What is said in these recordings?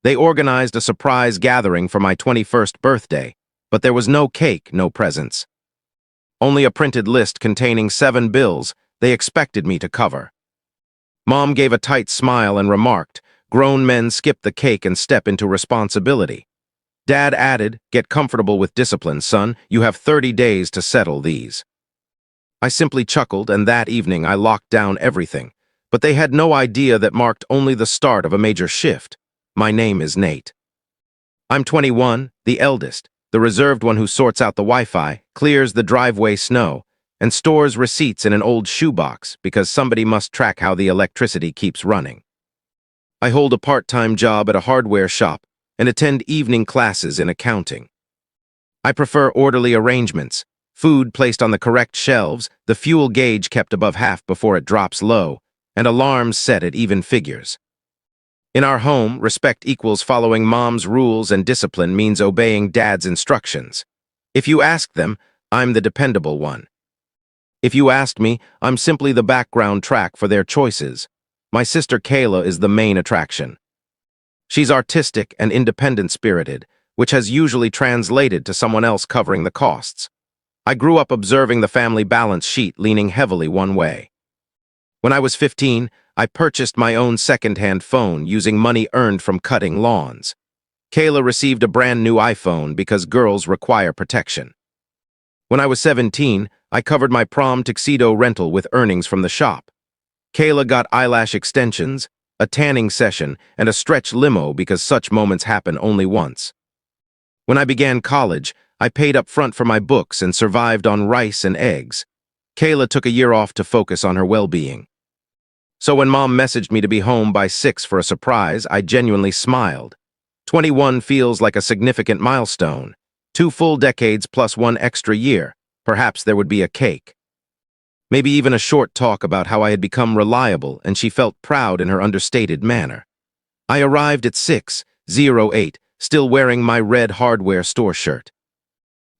They organized a surprise gathering for my 21st birthday, but there was no cake, no presents. Only a printed list containing 7 bills they expected me to cover. Mom gave a tight smile and remarked, "Grown men skip the cake and step into responsibility." Dad added, "Get comfortable with discipline, son. You have 30 days to settle these." I simply chuckled, and that evening I locked down everything. But they had no idea that marked only the start of a major shift. My name is Nate. I'm 21, the eldest, the reserved one who sorts out the Wi-Fi, clears the driveway snow, and stores receipts in an old shoebox because somebody must track how the electricity keeps running. I hold a part-time job at a hardware shop and attend evening classes in accounting. I prefer orderly arrangements, food placed on the correct shelves, the fuel gauge kept above half before it drops low, and alarms set at even figures. In our home, respect equals following Mom's rules, and discipline means obeying Dad's instructions. If you ask them, I'm the dependable one. If you ask me, I'm simply the background track for their choices. My sister Kayla is the main attraction. She's artistic and independent-spirited, which has usually translated to someone else covering the costs. I grew up observing the family balance sheet leaning heavily one way. When I was 15, I purchased my own second-hand phone using money earned from cutting lawns. Kayla received a brand new iPhone because girls require protection. When I was 17, I covered my prom tuxedo rental with earnings from the shop. Kayla got eyelash extensions, a tanning session, and a stretch limo because such moments happen only once. When I began college, I paid up front for my books and survived on rice and eggs. Kayla took a year off to focus on her well-being. So when Mom messaged me to be home by 6 for a surprise, I genuinely smiled. 21 feels like a significant milestone. 2 full decades plus 1 extra year. Perhaps there would be a cake. Maybe even a short talk about how I had become reliable, and she felt proud in her understated manner. I arrived at 6:08, still wearing my red hardware store shirt.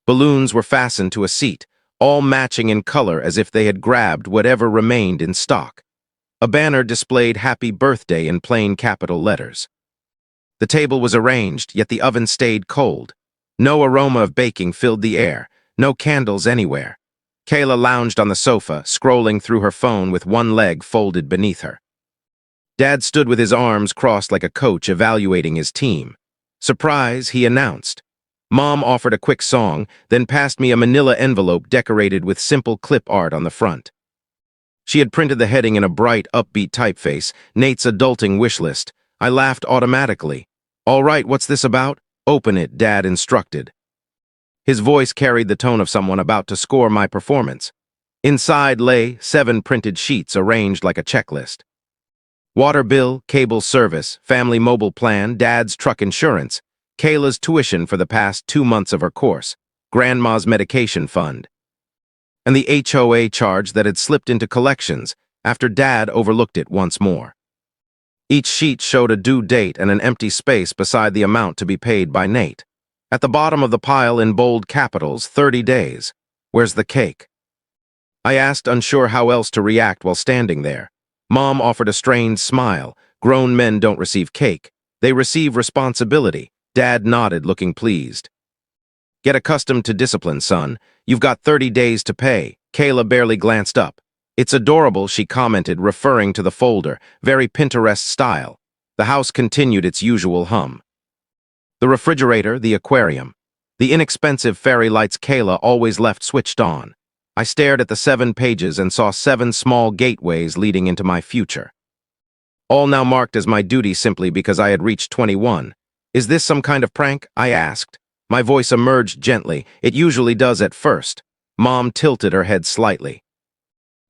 Balloons were fastened to a seat, all matching in color as if they had grabbed whatever remained in stock. A banner displayed "Happy Birthday" in plain capital letters. The table was arranged, yet the oven stayed cold. No aroma of baking filled the air, no candles anywhere. Kayla lounged on the sofa, scrolling through her phone with one leg folded beneath her. Dad stood with his arms crossed like a coach evaluating his team. "Surprise," he announced. Mom offered a quick song, then passed me a manila envelope decorated with simple clip art on the front. She had printed the heading in a bright, upbeat typeface, "Nate's Adulting Wish List." I laughed automatically. "All right, what's this about?" "Open it," Dad instructed. His voice carried the tone of someone about to score my performance. Inside lay 7 printed sheets arranged like a checklist. Water bill, cable service, family mobile plan, Dad's truck insurance, Kayla's tuition for the past 2 months of her course, Grandma's medication fund, and the HOA charge that had slipped into collections after Dad overlooked it once more. Each sheet showed a due date and an empty space beside the amount to be paid by Nate. At the bottom of the pile in bold capitals, 30 days. Where's the cake? I asked, unsure how else to react while standing there. Mom offered a strained smile. "Grown men don't receive cake. They receive responsibility." Dad nodded, looking pleased. "Get accustomed to discipline, son. You've got 30 days to pay." Kayla barely glanced up. "It's adorable," she commented, referring to the folder, "very Pinterest style." The house continued its usual hum. The refrigerator, the aquarium, the inexpensive fairy lights Kayla always left switched on. I stared at the 7 pages and saw 7 small gateways leading into my future. All now marked as my duty simply because I had reached 21. "Is this some kind of prank?" I asked. My voice emerged gently. It usually does at first. Mom tilted her head slightly.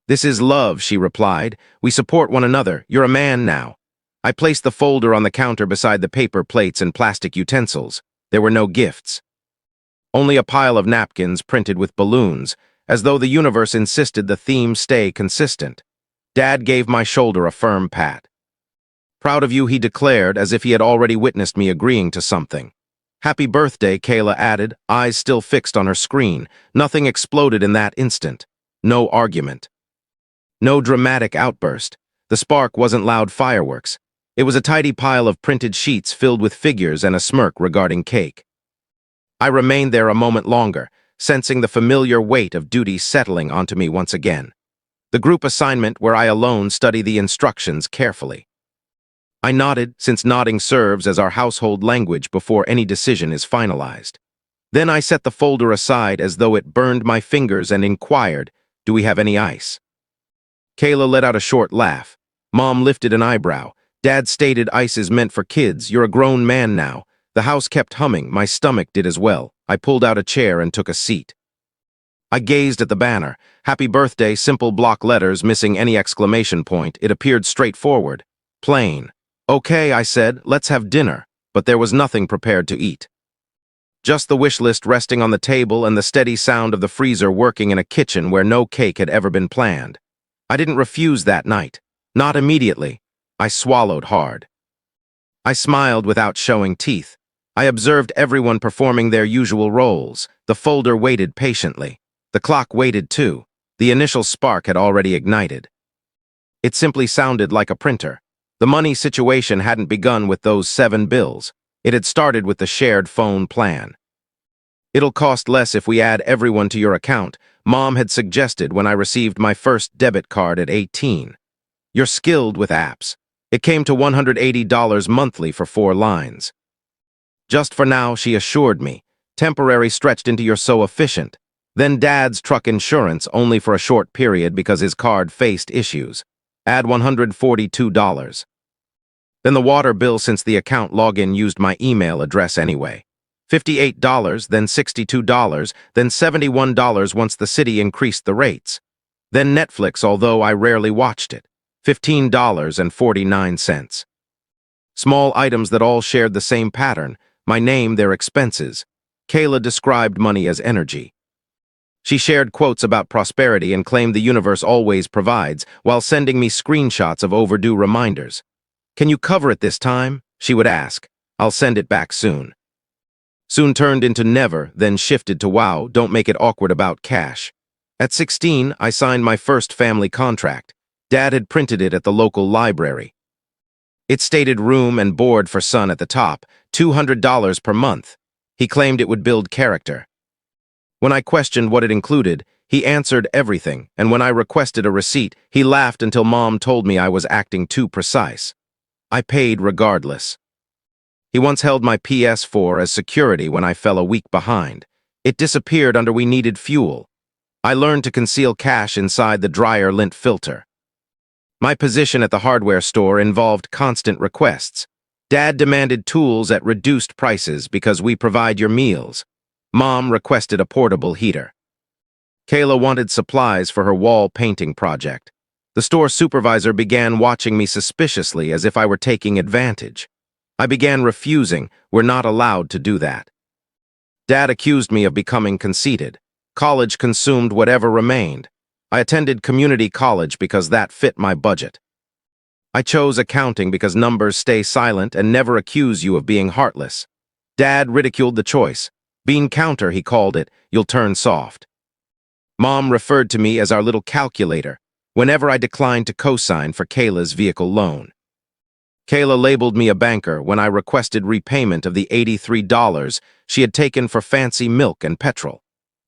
"This is love," she replied. "We support one another. You're a man now." I placed the folder on the counter beside the paper plates and plastic utensils. There were no gifts. Only a pile of napkins printed with balloons, as though the universe insisted the theme stay consistent. Dad gave my shoulder a firm pat. "Proud of you," he declared, as if he had already witnessed me agreeing to something. "Happy birthday," Kayla added, eyes still fixed on her screen. Nothing exploded in that instant. No argument. No dramatic outburst. The spark wasn't loud fireworks. It was a tidy pile of printed sheets filled with figures and a smirk regarding cake. I remained there a moment longer, sensing the familiar weight of duty settling onto me once again. The group assignment where I alone study the instructions carefully. I nodded, since nodding serves as our household language before any decision is finalized. Then I set the folder aside as though it burned my fingers and inquired, "Do we have any ice?" Kayla let out a short laugh. Mom lifted an eyebrow. Dad stated ice is meant for kids. You're a grown man now. The house kept humming. My stomach did as well. I pulled out a chair and took a seat. I gazed at the banner. Happy birthday, simple block letters, missing any exclamation point. It appeared straightforward. Plain. Okay, I said, let's have dinner. But there was nothing prepared to eat. Just the wish list resting on the table and the steady sound of the freezer working in a kitchen where no cake had ever been planned. I didn't refuse that night. Not immediately. I swallowed hard. I smiled without showing teeth. I observed everyone performing their usual roles. The folder waited patiently. The clock waited too. The initial spark had already ignited. It simply sounded like a printer. The money situation hadn't begun with those 7 bills. It had started with the shared phone plan. It'll cost less if we add everyone to your account, Mom had suggested when I received my first debit card at 18. You're skilled with apps. It came to $180 monthly for 4 lines. Just for now, she assured me. Temporary stretched into you're so efficient. Then Dad's truck insurance only for a short period because his card faced issues. Add $142. Then the water bill since the account login used my email address anyway. $58, then $62, then $71 once the city increased the rates. Then Netflix, although I rarely watched it. $15.49. Small items that all shared the same pattern. My name, their expenses. Kayla described money as energy. She shared quotes about prosperity and claimed the universe always provides, while sending me screenshots of overdue reminders. Can you cover it this time? She would ask. I'll send it back soon. Soon turned into never, then shifted to wow, don't make it awkward about cash. At 16, I signed my first family contract. Dad had printed it at the local library. It stated room and board for son at the top, $200 per month. He claimed it would build character. When I questioned what it included, he answered everything, and when I requested a receipt, he laughed until Mom told me I was acting too precise. I paid regardless. He once held my PS4 as security when I fell a week behind. It disappeared under we needed fuel. I learned to conceal cash inside the dryer lint filter. My position at the hardware store involved constant requests. Dad demanded tools at reduced prices because we provide your meals. Mom requested a portable heater. Kayla wanted supplies for her wall painting project. The store supervisor began watching me suspiciously as if I were taking advantage. I began refusing. We're not allowed to do that. Dad accused me of becoming conceited. College consumed whatever remained. I attended community college because that fit my budget. I chose accounting because numbers stay silent and never accuse you of being heartless. Dad ridiculed the choice. Bean counter, he called it. You'll turn soft. Mom referred to me as our little calculator whenever I declined to co-sign for Kayla's vehicle loan. Kayla labeled me a banker when I requested repayment of the $83 she had taken for fancy milk and petrol.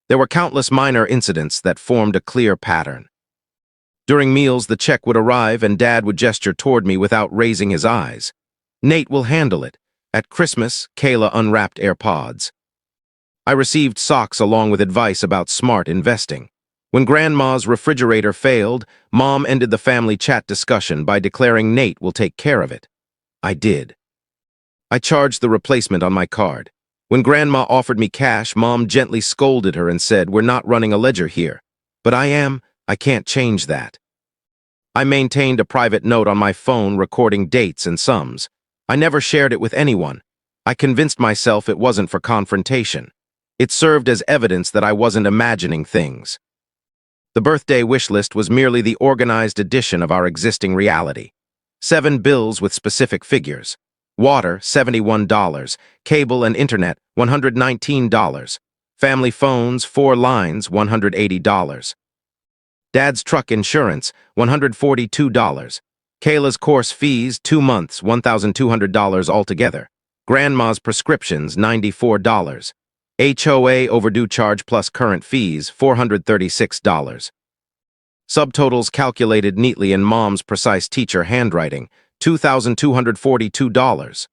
There were countless minor incidents that formed a clear pattern. During meals, the check would arrive and Dad would gesture toward me without raising his eyes. Nate will handle it. At Christmas, Kayla unwrapped AirPods. I received socks along with advice about smart investing. When Grandma's refrigerator failed, Mom ended the family chat discussion by declaring Nate will take care of it. I did. I charged the replacement on my card. When Grandma offered me cash, Mom gently scolded her and said, "We're not running a ledger here." But I am. I can't change that. I maintained a private note on my phone recording dates and sums. I never shared it with anyone. I convinced myself it wasn't for confrontation. It served as evidence that I wasn't imagining things. The birthday wish list was merely the organized addition of our existing reality. 7 bills with specific figures. Water, $71. Cable and internet, $119. Family phones, 4 lines, $180. Dad's truck insurance, $142. Kayla's course fees, 2 months, $1,200 altogether. Grandma's prescriptions, $94. HOA overdue charge plus current fees, $436. Subtotals calculated neatly in Mom's precise teacher handwriting, $2,242.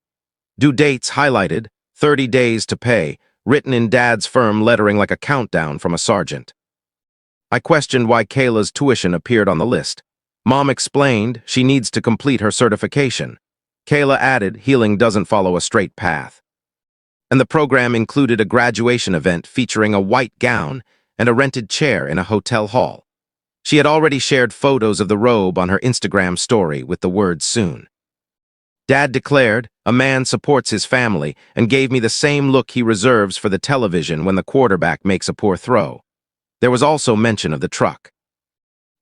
Due dates highlighted, 30 days to pay, written in Dad's firm lettering like a countdown from a sergeant. I questioned why Kayla's tuition appeared on the list. Mom explained she needs to complete her certification. Kayla added healing doesn't follow a straight path. And the program included a graduation event featuring a white gown and a rented chair in a hotel hall. She had already shared photos of the robe on her Instagram story with the words soon. Dad declared, a man supports his family, and gave me the same look he reserves for the television when the quarterback makes a poor throw. There was also mention of the truck.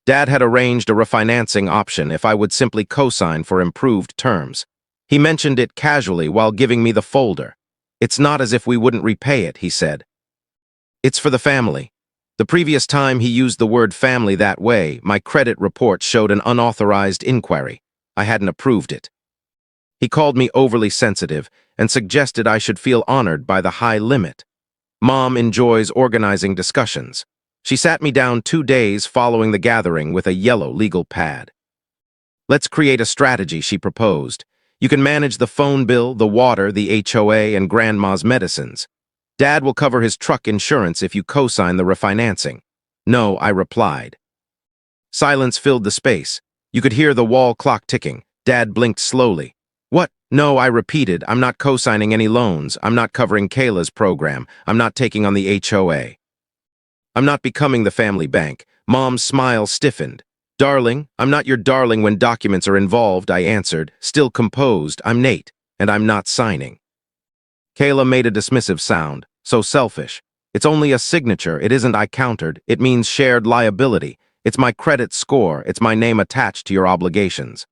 Dad had arranged a refinancing option if I would simply co-sign for improved terms. He mentioned it casually while giving me the folder. It's not as if we wouldn't repay it, he said. It's for the family. The previous time he used the word family that way, my credit report showed an unauthorized inquiry. I hadn't approved it. He called me overly sensitive and suggested I should feel honored by the high limit. Mom enjoys organizing discussions. She sat me down 2 days following the gathering with a yellow legal pad. Let's create a strategy, she proposed. You can manage the phone bill, the water, the HOA, and Grandma's medicines. Dad will cover his truck insurance if you co-sign the refinancing. No, I replied. Silence filled the space. You could hear the wall clock ticking. Dad blinked slowly. What? No, I repeated. I'm not co-signing any loans. I'm not covering Kayla's program. I'm not taking on the HOA. I'm not becoming the family bank. Mom's smile stiffened. Darling, I'm not your darling when documents are involved, I answered, still composed. I'm Nate, and I'm not signing. Kayla made a dismissive sound. So selfish. It's only a signature, it isn't, I countered. It means shared liability. It's my credit score. It's my name attached to your obligations.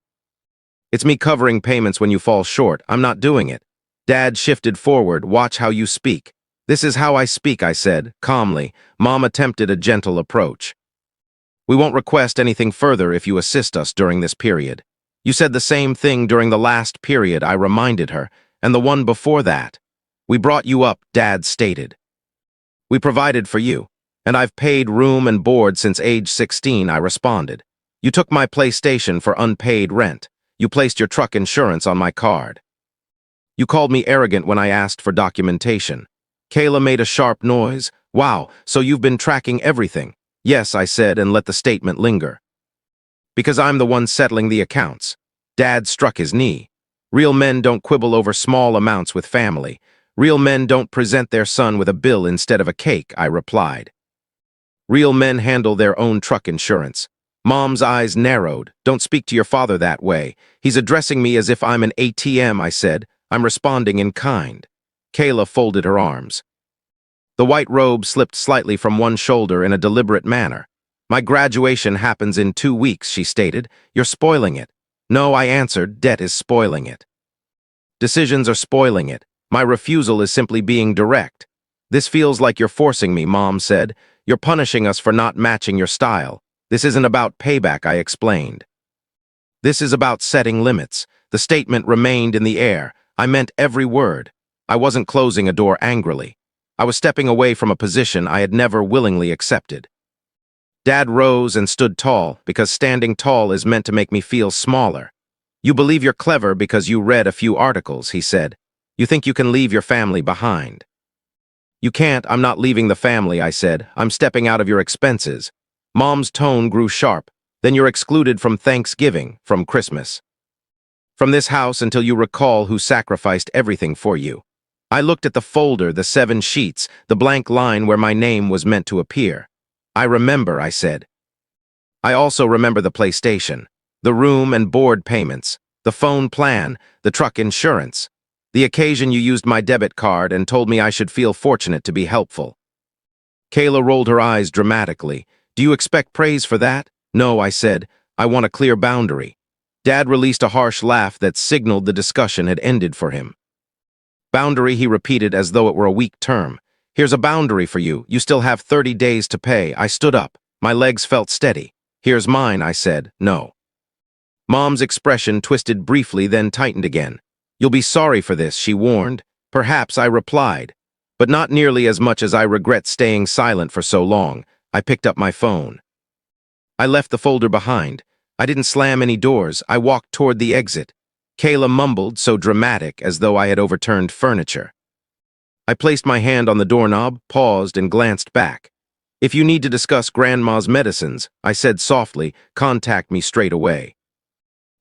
It's me covering payments when you fall short. I'm not doing it. Dad shifted forward. Watch how you speak. This is how I speak, I said, calmly. Mom attempted a gentle approach. We won't request anything further if you assist us during this period. You said the same thing during the last period, I reminded her, and the one before that. We brought you up, Dad stated. We provided for you, and I've paid room and board since age 16, I responded. You took my PlayStation for unpaid rent. You placed your truck insurance on my card. You called me arrogant when I asked for documentation. Kayla made a sharp noise. Wow, so you've been tracking everything. Yes, I said, and let the statement linger. Because I'm the one settling the accounts. Dad struck his knee. Real men don't quibble over small amounts with family. Real men don't present their son with a bill instead of a cake, I replied. Real men handle their own truck insurance. Mom's eyes narrowed. Don't speak to your father that way. He's addressing me as if I'm an ATM, I said. I'm responding in kind. Kayla folded her arms. The white robe slipped slightly from one shoulder in a deliberate manner. My graduation happens in 2 weeks, she stated. You're spoiling it. No, I answered, debt is spoiling it. Decisions are spoiling it. My refusal is simply being direct. This feels like you're forcing me, Mom said. You're punishing us for not matching your style. This isn't about payback, I explained. This is about setting limits. The statement remained in the air. I meant every word. I wasn't closing a door angrily. I was stepping away from a position I had never willingly accepted. Dad rose and stood tall, because standing tall is meant to make me feel smaller. You believe you're clever because you read a few articles, he said. You think you can leave your family behind. You can't. I'm not leaving the family, I said. I'm stepping out of your expenses. Mom's tone grew sharp. Then you're excluded from Thanksgiving, from Christmas. From this house until you recall who sacrificed everything for you. I looked at the folder, the 7 sheets, the blank line where my name was meant to appear. I remember, I said. I also remember the PlayStation, the room and board payments, the phone plan, the truck insurance, the occasion you used my debit card and told me I should feel fortunate to be helpful. Kayla rolled her eyes dramatically. Do you expect praise for that? No, I said. I want a clear boundary. Dad released a harsh laugh that signaled the discussion had ended for him. Boundary, he repeated as though it were a weak term. Here's a boundary for you. You still have 30 days to pay. I stood up. My legs felt steady. Here's mine, I said. No. Mom's expression twisted briefly, then tightened again. "You'll be sorry for this," she warned. "Perhaps," I replied, but not nearly as much as I regret staying silent for so long. I picked up my phone. I left the folder behind. I didn't slam any doors. I walked toward the exit. Kayla mumbled, so dramatic, as though I had overturned furniture. I placed my hand on the doorknob, paused, and glanced back. "If you need to discuss Grandma's medicines," I said softly, "contact me straight away.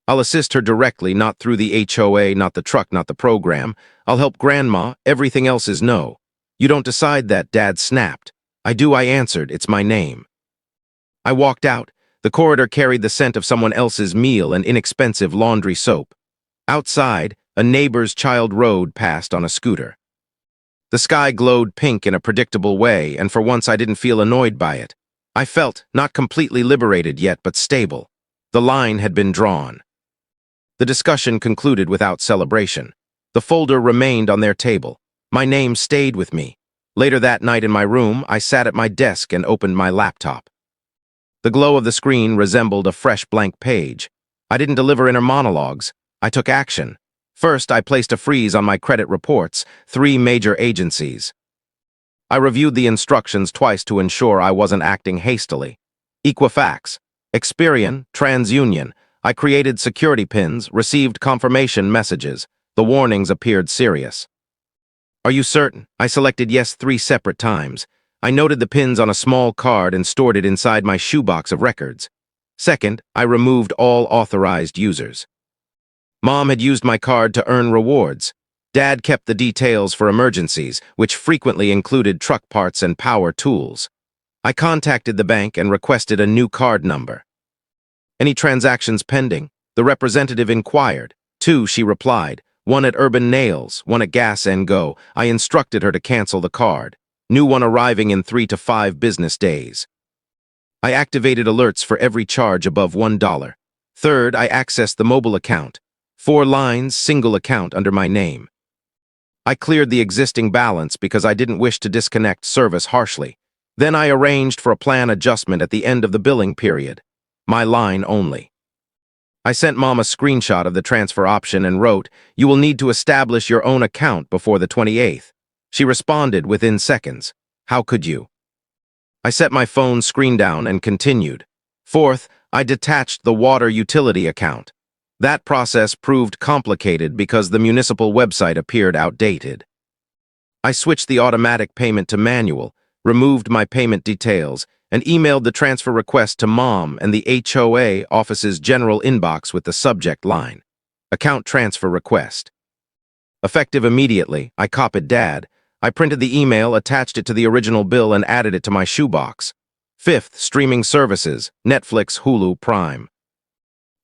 I'll assist her directly, not through the HOA, not the truck, not the program. I'll help Grandma. Everything else is no." "You don't decide that," Dad snapped. "I do," I answered. "It's my name." I walked out. The corridor carried the scent of someone else's meal and inexpensive laundry soap. Outside, a neighbor's child rode past on a scooter. The sky glowed pink in a predictable way, and for once I didn't feel annoyed by it. I felt, not completely liberated yet, but stable. The line had been drawn. The discussion concluded without celebration. The folder remained on their table. My name stayed with me. Later that night in my room, I sat at my desk and opened my laptop. The glow of the screen resembled a fresh blank page. I didn't deliver inner monologues. I took action. First, I placed a freeze on my credit reports, 3 major agencies. I reviewed the instructions twice to ensure I wasn't acting hastily. Equifax, Experian, TransUnion. I created security pins, received confirmation messages. The warnings appeared serious. "Are you certain?" I selected yes 3 separate times. I noted the pins on a small card and stored it inside my shoebox of records. Second, I removed all authorized users. Mom had used my card to earn rewards. Dad kept the details for emergencies, which frequently included truck parts and power tools. I contacted the bank and requested a new card number. "Any transactions pending?" The representative inquired. 2, she replied. 1 at Urban Nails, 1 at Gas & Go. I instructed her to cancel the card. New one arriving in 3 to 5 business days. I activated alerts for every charge above $1. Third, I accessed the mobile account. 4 lines, single account under my name. I cleared the existing balance because I didn't wish to disconnect service harshly. Then I arranged for a plan adjustment at the end of the billing period. My line only. I sent Mom a screenshot of the transfer option and wrote, "You will need to establish your own account before the 28th. She responded within seconds. "How could you?" I set my phone screen down and continued. Fourth, I detached the water utility account. That process proved complicated because the municipal website appeared outdated. I switched the automatic payment to manual, removed my payment details, and emailed the transfer request to Mom and the HOA office's general inbox with the subject line, "Account Transfer Request." Effective immediately, I copied Dad. I printed the email, attached it to the original bill, and added it to my shoebox. Fifth, streaming services, Netflix, Hulu, Prime.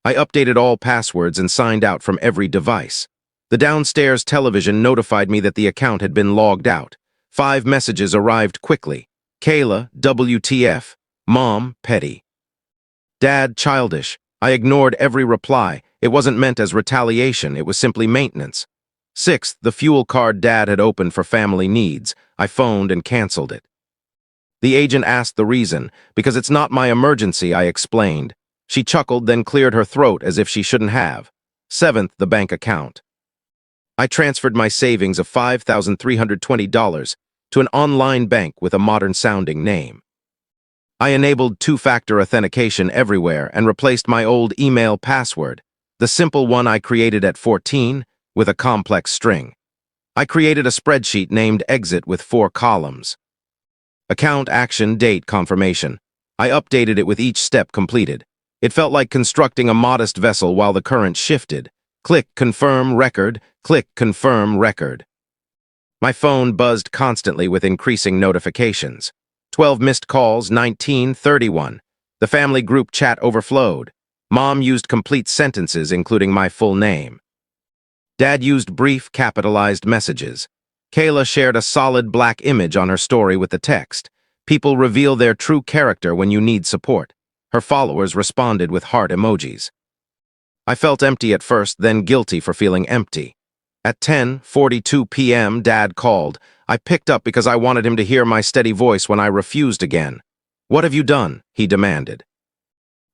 I updated all passwords and signed out from every device. The downstairs television notified me that the account had been logged out. 5 messages arrived quickly. Kayla, WTF. Mom, petty. Dad, childish. I ignored every reply. It wasn't meant as retaliation, it was simply maintenance. Sixth, the fuel card Dad had opened for family needs. I phoned and canceled it. The agent asked the reason. "Because it's not my emergency," I explained. She chuckled, then cleared her throat as if she shouldn't have. Seventh, the bank account. I transferred my savings of $5,320 to an online bank with a modern-sounding name. I enabled 2-factor authentication everywhere and replaced my old email password, the simple one I created at 14, with a complex string. I created a spreadsheet named Exit with 4 columns. Account, action, date, confirmation. I updated it with each step completed. It felt like constructing a modest vessel while the current shifted. Click, confirm, record. Click, confirm, record. My phone buzzed constantly with increasing notifications. 12 missed calls, 19:31. The family group chat overflowed. Mom used complete sentences, including my full name. Dad used brief, capitalized messages. Kayla shared a solid black image on her story with the text, "People reveal their true character when you need support." Her followers responded with heart emojis. I felt empty at first, then guilty for feeling empty. At 10:42 p.m., Dad called. I picked up because I wanted him to hear my steady voice when I refused again. "What have you done?" he demanded.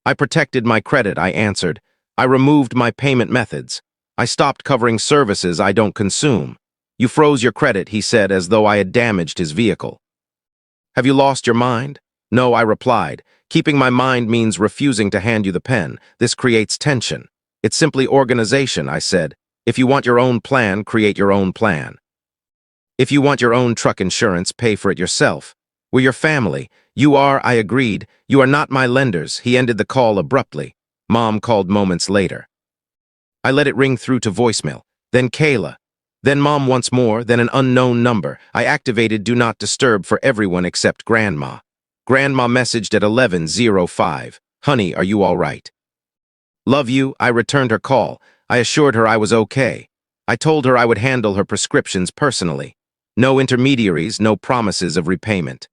"I protected my credit," I answered. I removed my payment methods. I stopped covering services I don't consume. You froze your credit, he said, as though I had damaged his vehicle. Have you lost your mind? No, I replied. Keeping my mind means refusing to hand you the pen. This creates tension. It's simply organization, I said. If you want your own plan, create your own plan. If you want your own truck insurance, pay for it yourself. We're your family. You are, I agreed. You are not my lenders. He ended the call abruptly. Mom called moments later. I let it ring through to voicemail. Then Kayla. Then Mom once more, then an unknown number. I activated Do Not Disturb for everyone except Grandma. Grandma messaged at 11:05. Honey, are you all right? Love you. I returned her call. I assured her I was okay. I told her I would handle her prescriptions personally. No intermediaries, no promises of repayment.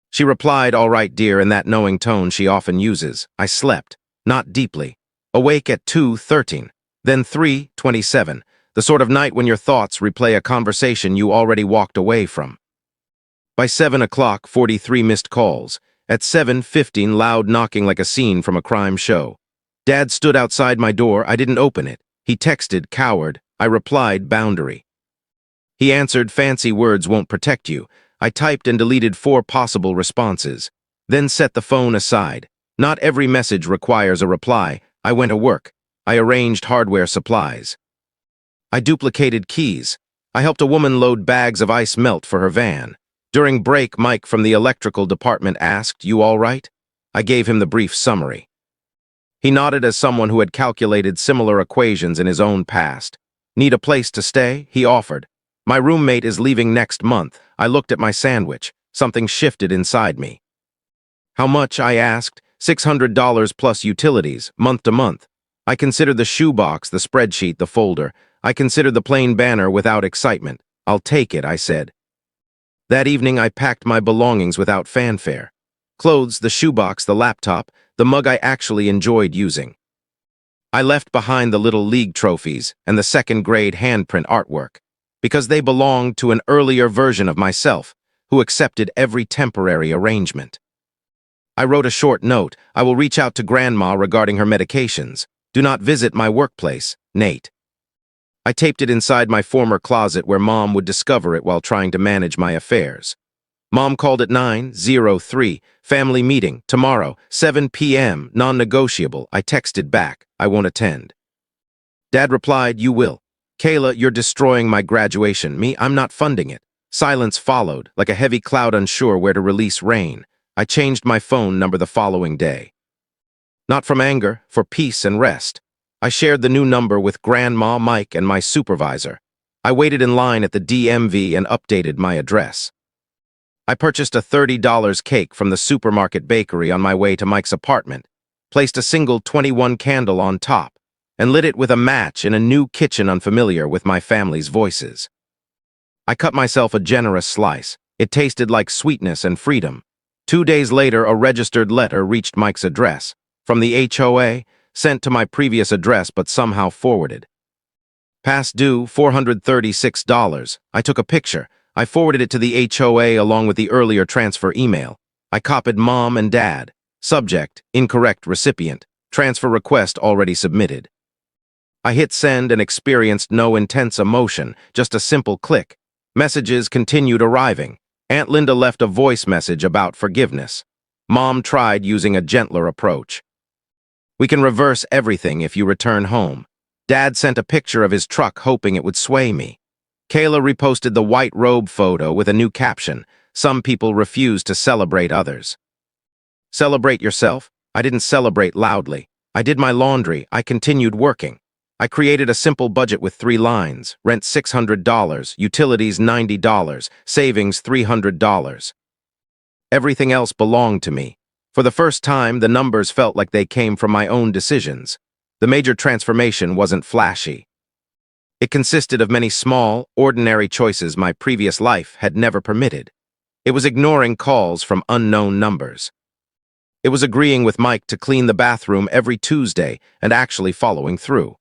She replied, all right, dear, in that knowing tone she often uses. I slept, not deeply. Awake at 2:13, then 3:27, the sort of night when your thoughts replay a conversation you already walked away from. By 7 o'clock, 43 missed calls. At 7:15, loud knocking like a scene from a crime show. Dad stood outside my door. I didn't open it. He texted, coward. I replied, boundary. He answered, fancy words won't protect you. I typed and deleted 4 possible responses, then set the phone aside. Not every message requires a reply. I went to work. I arranged hardware supplies. I duplicated keys. I helped a woman load bags of ice melt for her van. During break, Mike from the electrical department asked, you all right? I gave him the brief summary. He nodded as someone who had calculated similar equations in his own past. Need a place to stay? He offered. My roommate is leaving next month. I looked at my sandwich. Something shifted inside me. How much? I asked. $600 plus utilities, month to month. I considered the shoebox, the spreadsheet, the folder. I considered the plain banner without excitement. I'll take it, I said. That evening, I packed my belongings without fanfare. Clothes, the shoebox, the laptop, the mug I actually enjoyed using. I left behind the Little League trophies and the second-grade handprint artwork, because they belonged to an earlier version of myself, who accepted every temporary arrangement. I wrote a short note. I will reach out to Grandma regarding her medications. Do not visit my workplace, Nate. I taped it inside my former closet where Mom would discover it while trying to manage my affairs. Mom called at 9:03, family meeting, tomorrow, 7 p.m., non-negotiable. I texted back, I won't attend. Dad replied, you will. Kayla, you're destroying my graduation. Me, I'm not funding it. Silence followed, like a heavy cloud unsure where to release rain. I changed my phone number the following day. Not from anger, for peace and rest. I shared the new number with Grandma, Mike, and my supervisor. I waited in line at the DMV and updated my address. I purchased a $30 cake from the supermarket bakery on my way to Mike's apartment, placed a single 21 candle on top, and lit it with a match in a new kitchen unfamiliar with my family's voices. I cut myself a generous slice. It tasted like sweetness and freedom. 2 days later, a registered letter reached Mike's address, from the HOA, sent to my previous address but somehow forwarded. Past due, $436. I took a picture. I forwarded it to the HOA along with the earlier transfer email. I copied Mom and Dad. Subject, incorrect recipient. Transfer request already submitted. I hit send and experienced no intense emotion, just a simple click. Messages continued arriving. Aunt Linda left a voice message about forgiveness. Mom tried using a gentler approach. We can reverse everything if you return home. Dad sent a picture of his truck hoping it would sway me. Kayla reposted the white robe photo with a new caption. Some people refuse to celebrate others. Celebrate yourself? I didn't celebrate loudly. I did my laundry. I continued working. I created a simple budget with 3 lines. Rent $600, utilities $90, savings $300. Everything else belonged to me. For the first time, the numbers felt like they came from my own decisions. The major transformation wasn't flashy. It consisted of many small, ordinary choices my previous life had never permitted. It was ignoring calls from unknown numbers. It was agreeing with Mike to clean the bathroom every Tuesday and actually following through.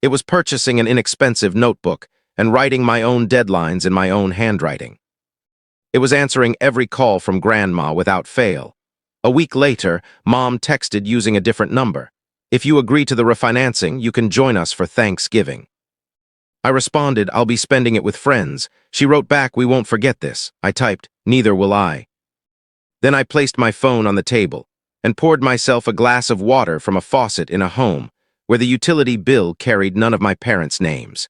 It was purchasing an inexpensive notebook and writing my own deadlines in my own handwriting. It was answering every call from Grandma without fail. A week later, Mom texted using a different number. If you agree to the refinancing, you can join us for Thanksgiving. I responded, I'll be spending it with friends. She wrote back, we won't forget this. I typed, neither will I. Then I placed my phone on the table and poured myself a glass of water from a faucet in a home where the utility bill carried none of my parents' names.